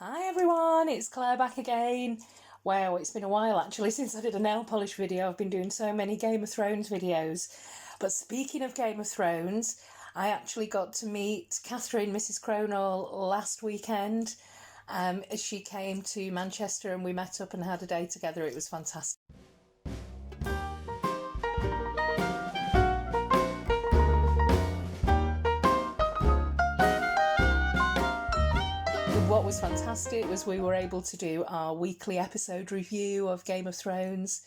Hi everyone, it's Claire back again. Wow, it's been a while actually since I did a nail polish video. I've been doing so many Game of Thrones videos. But speaking of Game of Thrones, I actually got to meet Catherine, Mrs. Cronall, last weekend. She came to Manchester and we met up and had a day together. It was fantastic. What was fantastic was we were able to do our weekly episode review of Game of Thrones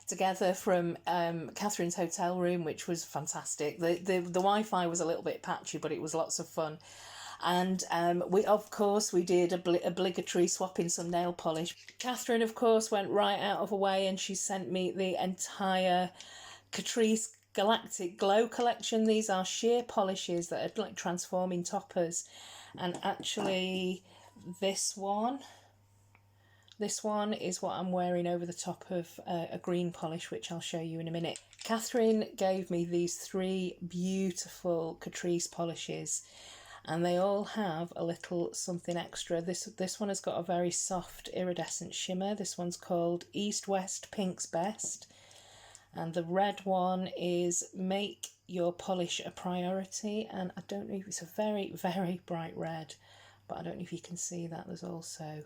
together from Catherine's hotel room, which was fantastic. The Wi-Fi was a little bit patchy, but it was lots of fun. And we did obligatory swapping some nail polish. Catherine, of course, went right out of her way and she sent me the entire Catrice Galactic Glow collection. These are sheer polishes that are like transforming toppers. And actually this one is what I'm wearing over the top of a green polish, which I'll show you in a minute. Catherine gave me these three beautiful Catrice polishes and they all have a little something extra. This one has got a very soft iridescent shimmer. This one's called East West Pink's Best, and the red one is Make Your Polish a Priority, and I don't know if it's a very, very bright red, but I don't know if you can see that. There's also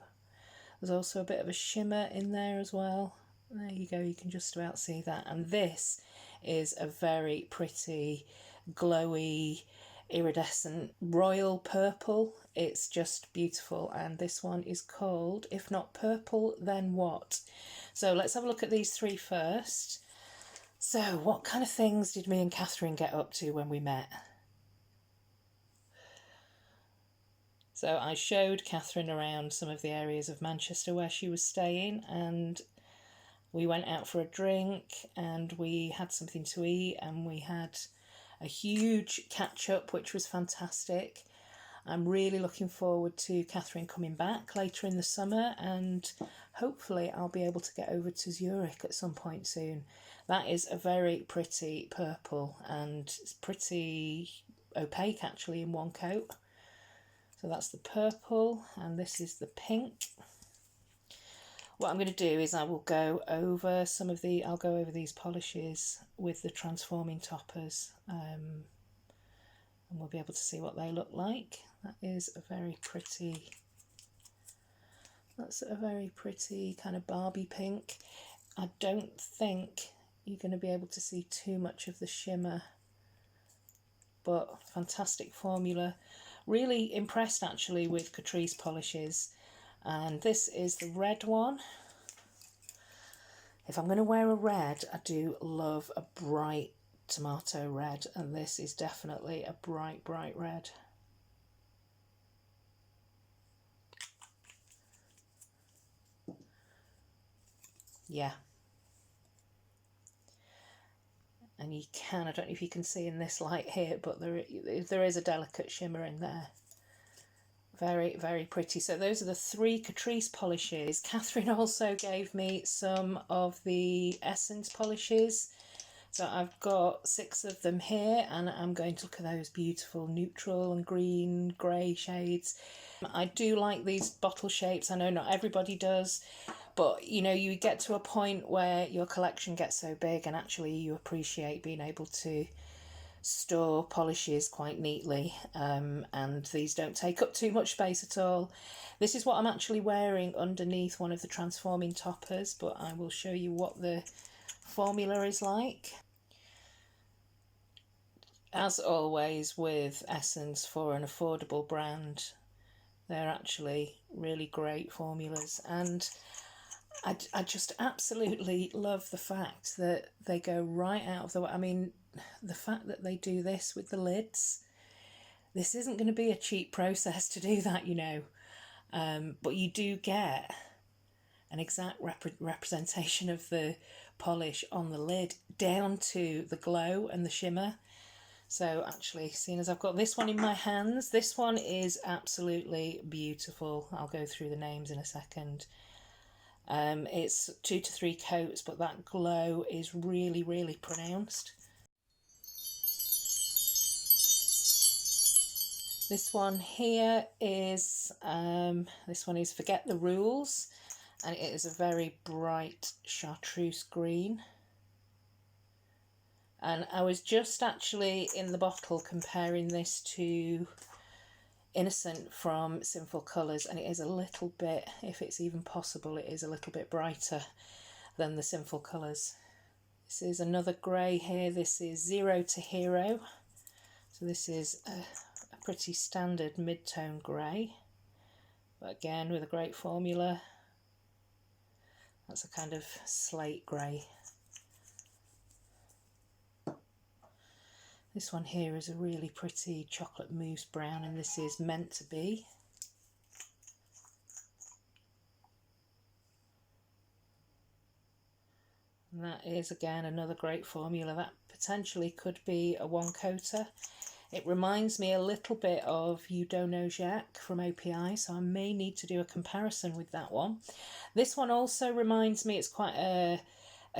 a bit of a shimmer in there as well. There you go, you can just about see that. And this is a very pretty, glowy, iridescent royal purple. It's just beautiful. And this one is called If Not Purple, Then What? So let's have a look at these three first. So what kind of things did me and Catherine get up to when we met? So I showed Catherine around some of the areas of Manchester where she was staying, and we went out for a drink and we had something to eat and we had a huge catch up, which was fantastic. I'm really looking forward to Catherine coming back later in the summer, and hopefully I'll be able to get over to Zurich at some point soon. That is a very pretty purple and it's pretty opaque actually in one coat. So that's the purple and this is the pink. What I'm going to do is I will go over I'll go over these polishes with the transforming toppers, and we'll be able to see what they look like. That's a very pretty kind of Barbie pink. I don't think you're going to be able to see too much of the shimmer, but fantastic formula. Really impressed actually with Catrice polishes. And this is the red one. If I'm going to wear a red, I do love a bright tomato red, and this is definitely a bright red. Yeah. And you can, I don't know if you can see in this light here, but there is a delicate shimmer in there. Very, very pretty. So those are the three Catrice polishes. Catherine also gave me some of the Essence polishes. So I've got 6 of them here, and I'm going to look at those beautiful neutral and green, grey shades. I do like these bottle shapes. I know not everybody does, but you know, you get to a point where your collection gets so big and actually you appreciate being able to store polishes quite neatly, and these don't take up too much space at all. This is what I'm actually wearing underneath one of the transforming toppers, but I will show you what the formula is like. As always with Essence, for an affordable brand, they're actually really great formulas, and I just absolutely love the fact that they go right out of the way. I mean, the fact that they do this with the lids, this isn't going to be a cheap process to do that, you know, but you do get an exact representation of the polish on the lid down to the glow and the shimmer. So actually, seeing as I've got this one in my hands, this one is absolutely beautiful. I'll go through the names in a second. It's 2 to 3 coats, but that glow is really, really pronounced. This one here is, this one is Forget the Rules, and it is a very bright chartreuse green. And I was just actually in the bottle comparing this to Innocent from Sinful Colours, and it is a little bit, if it's even possible, it is a little bit brighter than the Sinful Colours. This is another grey here. This is Zero to Hero. So this is a pretty standard mid-tone grey, but again with a great formula. That's a kind of slate grey. This one here is a really pretty chocolate mousse brown, and this is Meant to Be. And that is again another great formula. That potentially could be a one coater. It reminds me a little bit of You Don't Know Jacques from OPI, so I may need to do a comparison with that one. This one also reminds me, it's quite a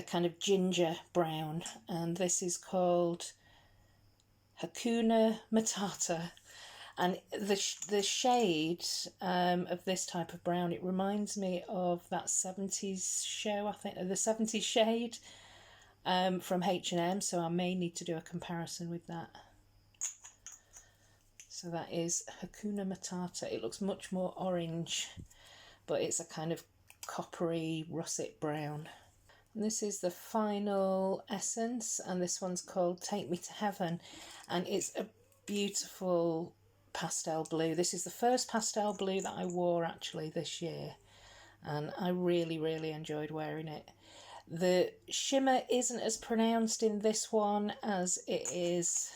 kind of ginger brown, and this is called Hakuna Matata. And the shade of this type of brown, it reminds me of that 70s show, I think, the 70s shade from H&M, so I may need to do a comparison with that. So that is Hakuna Matata. It looks much more orange, but it's a kind of coppery russet brown. And this is the final essence, and this one's called Take Me to Heaven, and it's a beautiful pastel blue. This is the first pastel blue that I wore actually this year, and I really, really enjoyed wearing it. The shimmer isn't as pronounced in this one as it is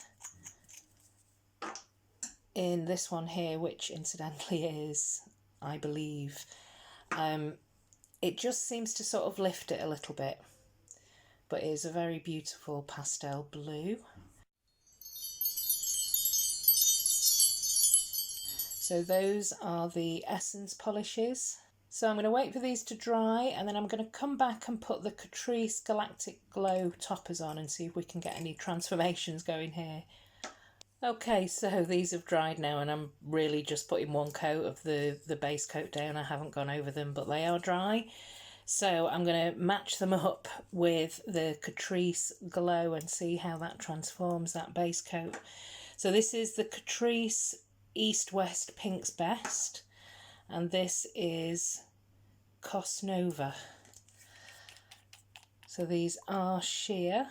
in this one here, which incidentally is, I believe, it just seems to sort of lift it a little bit, but it is a very beautiful pastel blue. So those are the essence polishes. So I'm going to wait for these to dry, and then I'm going to come back and put the Catrice Galactic Glow toppers on and see if we can get any transformations going here. Okay, so these have dried now, and I'm really just putting one coat of the base coat down. I haven't gone over them, but they are dry. So I'm going to match them up with the Catrice Glow and see how that transforms that base coat. So this is the Catrice East West Pink's Best, and this is Cosnova. So these are sheer,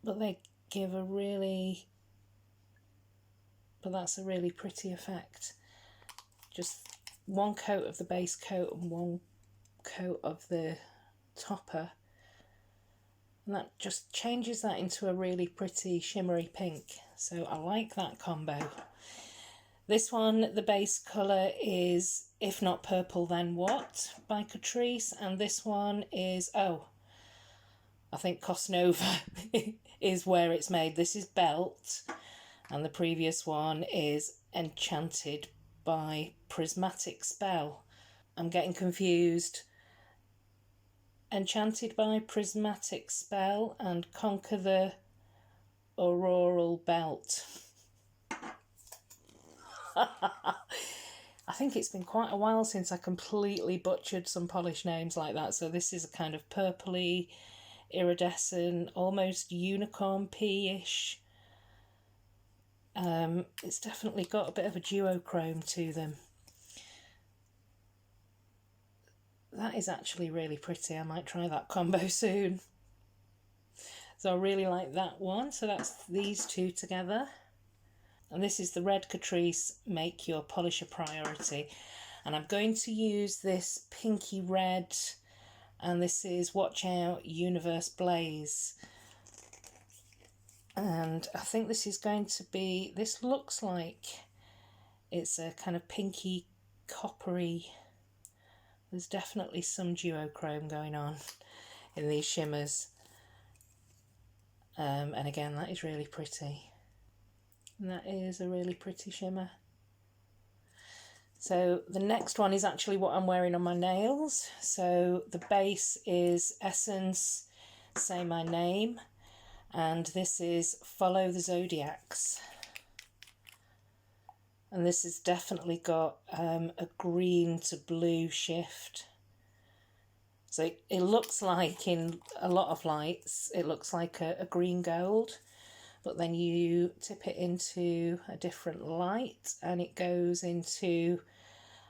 but they give a really, but that's a really pretty effect. Just one coat of the base coat and one coat of the topper, and that just changes that into a really pretty shimmery pink. So I like that combo. This one, the base colour is If Not Purple Then What by Catrice, and this one is, oh, I think Cosnova is where it's made. This is Belt, and the previous one is Enchanted by Prismatic Spell. I'm getting confused. Enchanted by Prismatic Spell and Conquer the Auroral Belt. I think it's been quite a while since I completely butchered some polish names like that. So this is a kind of purpley, iridescent, almost unicorn pea-ish. It's definitely got a bit of a duochrome to them. That is actually really pretty. I might try that combo soon. So I really like that one. So that's these two together. And this is the red Catrice Make Your Polish a Priority. And I'm going to use this pinky red, and this is Watch Out Universe Blaze. And I think this is going to be, this looks like it's a kind of pinky coppery. There's definitely some duochrome going on in these shimmers. And again, that is really pretty. And that is a really pretty shimmer. So the next one is actually what I'm wearing on my nails. So the base is Essence Say My Name. and this is Follow the Zodiacs. And this has definitely got a green to blue shift. So it looks like, in a lot of lights, it looks like a green gold, but then you tip it into a different light and it goes into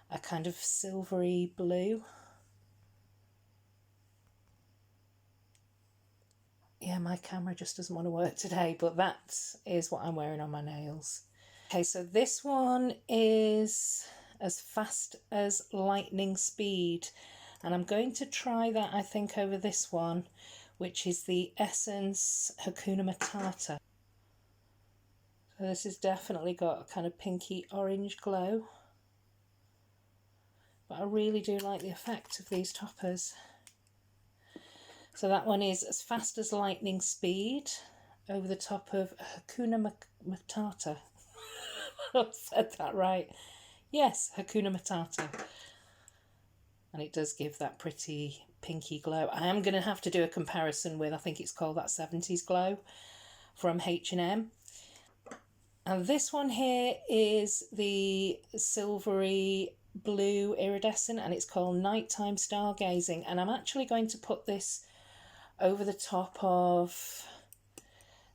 a kind of silvery blue. Yeah, my camera just doesn't want to work today, but that is what I'm wearing on my nails. Okay, so this one is as fast as lightning speed, and I'm going to try that, I think, over this one, which is the Essence Hakuna Matata. So this has definitely got a kind of pinky orange glow, but I really do like the effect of these toppers. So that one is as fast as lightning speed over the top of Hakuna Matata. I've said that right. Yes, Hakuna Matata. And it does give that pretty pinky glow. I am going to have to do a comparison with, I think it's called that 70s glow from H&M. And this one here is the silvery blue iridescent, and it's called Nighttime Stargazing. And I'm actually going to put this over the top of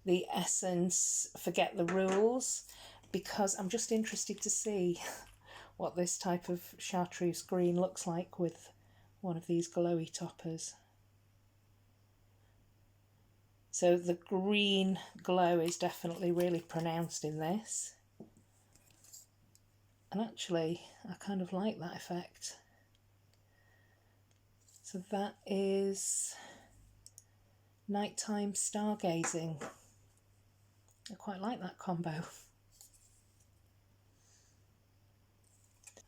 the Essence Forget the Rules, because I'm just interested to see what this type of chartreuse green looks like with one of these glowy toppers. So the green glow is definitely really pronounced in this. And actually, I kind of like that effect. So that is Nighttime Stargazing. I quite like that combo.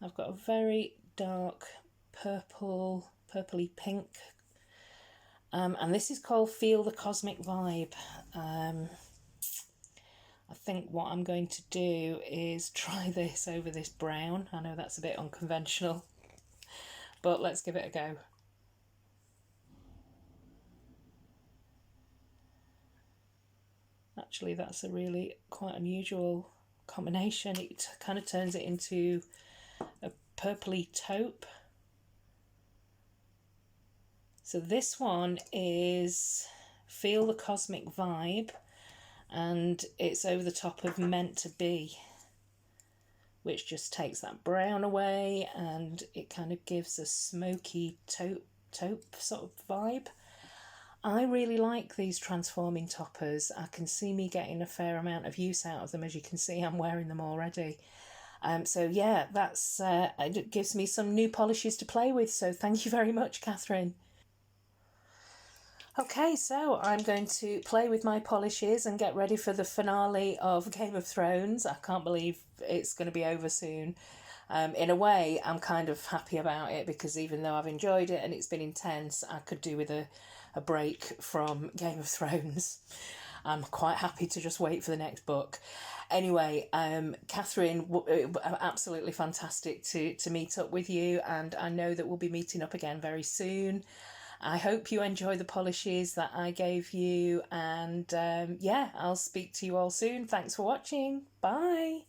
I've got a very dark purple, purpley pink, and this is called Feel the Cosmic Vibe. I think what I'm going to do is try this over this brown. I know that's a bit unconventional, but let's give it a go. Actually, that's a really quite unusual combination. It kind of turns it into a purpley taupe. So this one is Feel the Cosmic Vibe, and it's over the top of Meant to Be, which just takes that brown away and it kind of gives a smoky taupe sort of vibe. I really like these transforming toppers. I can see me getting a fair amount of use out of them. As you can see, I'm wearing them already. So yeah, that's it gives me some new polishes to play with. So thank you very much, Catherine. Okay, so I'm going to play with my polishes and get ready for the finale of Game of Thrones. I can't believe it's going to be over soon. In a way, I'm kind of happy about it, because even though I've enjoyed it and it's been intense, I could do with a break from Game of Thrones. I'm quite happy to just wait for the next book. Anyway, Catherine, absolutely fantastic to meet up with you, and I know that we'll be meeting up again very soon. I hope you enjoy the polishes that I gave you, and yeah, I'll speak to you all soon. Thanks for watching. Bye.